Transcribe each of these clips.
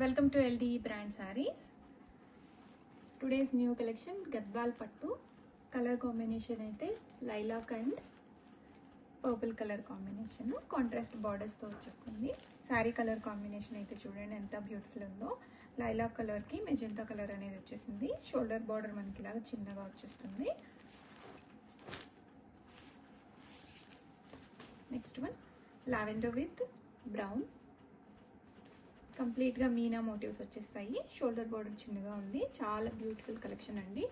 Welcome to LDE brand sarees. Today's new collection Gadwal Pattu. Color combination అయితే lilac and purple color combination. Contrast borders తో వచ్చేస్తుంది. Saree color combination అయితే చూడండి ఎంత beautiful ఉందో. lilac color కి magenta color అనేది వచ్చేసింది. Shoulder border మనకి ఇలాగా చిన్నగా వచ్చేస్తుంది. Next one lavender with brown. Complete గా మీనా మోటివ్స్ వచ్చేస్తాయి. షోల్డర్ బోర్డర్ చిన్నగా ఉంది. చాలా బ్యూటిఫుల్ కలెక్షన్ అండి.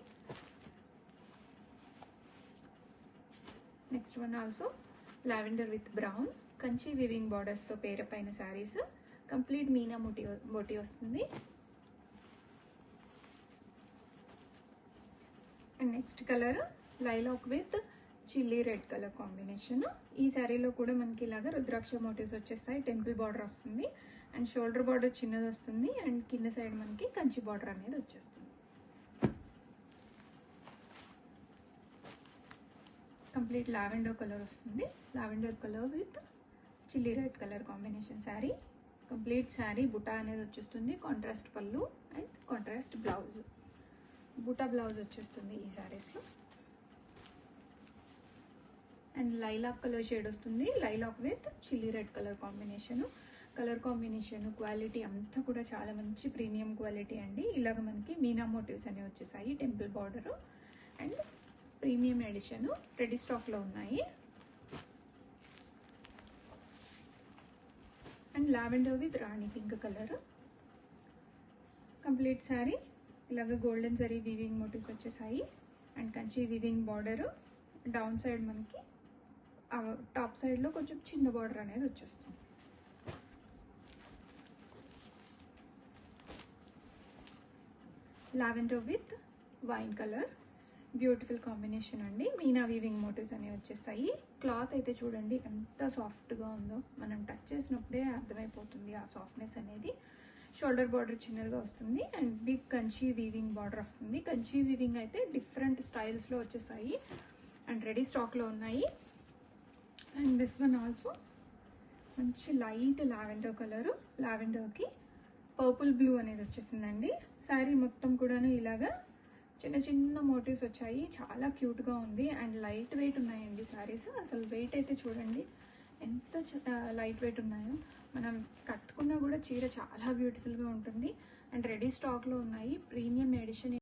Next one also lavender with brown Kanchi weaving borders తో పేర పైన సారీస్. కంప్లీట్ మీనా మోటివ్ వస్తుంది. And next colour lilac with chilli red colour combination. ఈ శారీలో కూడా మనకి ఇలాగా రుద్రాక్ష మోటివ్స్ వచ్చేస్తాయి. టెంపుల్ బార్డర్ వస్తుంది అండ్ షోల్డర్ బార్డర్ చిన్నది వస్తుంది అండ్ కింద సైడ్ మనకి కంచి బార్డర్ అనేది వచ్చేస్తుంది. కంప్లీట్ లావెండర్ కలర్ వస్తుంది. Lavender colour with chilli red colour combination sari. Complete sari బుటా అనేది వచ్చేస్తుంది. కాంట్రాస్ట్ పళ్ళు అండ్ కాంట్రాస్ట్ బ్లౌజ్. బుటా బ్లౌజ్ వచ్చేస్తుంది ఈ శారీస్లో. అండ్ లైలాక్ కలర్ షేడ్ వస్తుంది. Lilac with chilli red colour combination. Colour combination quality అంతా కూడా చాలా మంచి ప్రీమియం క్వాలిటీ అండి. ఇలాగ మనకి మీనా మోటివ్స్ అనేవి వచ్చేసాయి. Temple border and premium edition ready స్టాక్లో ఉన్నాయి. అండ్ లావెండర్ విత్ రాణి పింక్ కలర్. కంప్లీట్ శారీ ఇలాగ గోల్డెన్ జరీ వీవింగ్ మోటివ్స్ వచ్చేసాయి and Kanchi weaving border. Down side మనకి టాప్ సైడ్లో కొంచెం చిన్న బార్డర్ అనేది వచ్చేస్తుంది. Lavender with wine colour beautiful combination అండి. మీనా వీవింగ్ మోటివ్స్ అనేవి వచ్చేస్తాయి. క్లాత్ అయితే చూడండి ఎంత సాఫ్ట్గా ఉందో. మనం టచ్ చేసినప్పుడే అర్థమైపోతుంది ఆ సాఫ్ట్నెస్ అనేది. షోల్డర్ బార్డర్ చిన్నదిగా వస్తుంది and big Kanchi weaving border వస్తుంది. కంచి వీవింగ్ అయితే డిఫరెంట్ స్టైల్స్లో వచ్చేసాయి అండ్ రెడీ స్టాక్లో ఉన్నాయి. అండ్ దిస్ వన్ ఆల్సో మంచి లైట్ లావెండర్ కలర్. లావెండర్కి పర్పుల్ బ్లూ అనేది వచ్చేసిందండి. శారీ మొత్తం కూడాను ఇలాగా చిన్న చిన్న మోటివ్స్ వచ్చాయి. చాలా క్యూట్గా ఉంది అండ్ లైట్ వెయిట్ ఉన్నాయండి శారీస్. అసలు వెయిట్ అయితే చూడండి ఎంత లైట్ వెయిట్ ఉన్నాయో. మనం కట్టుకున్నా కూడా చీర చాలా బ్యూటిఫుల్గా ఉంటుంది అండ్ రెడీ స్టాక్లో ఉన్నాయి. Premium edition